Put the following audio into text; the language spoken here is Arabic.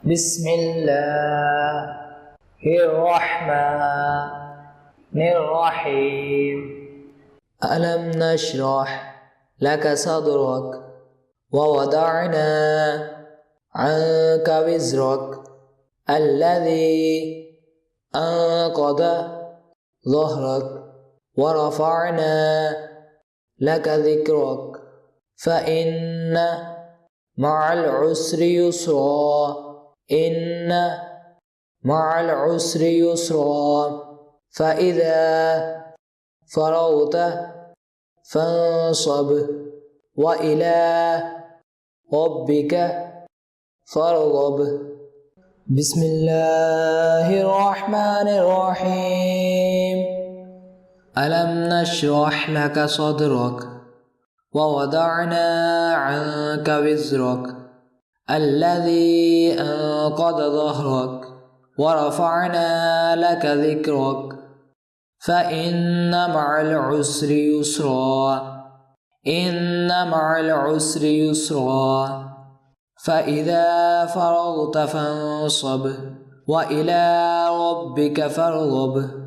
بسم الله الرحمن الرحيم. ألم نشرح لك صدرك ووضعنا عنك وزرك الذي أنقض ظهرك ورفعنا لك ذكرك فإن مع العسر يسرا إن مع العسر يسرا فإذا فرغت فانصب وإلى ربك فارغب. بسم الله الرحمن الرحيم. ألم نشرح لك صدرك ووضعنا عنك وزرك الذي أنقض ظهرك ورفعنا لك ذكرك فإن مع العسر يسرا إن مع العسر يسرا فإذا فرغت فانصب وإلى ربك فارغب.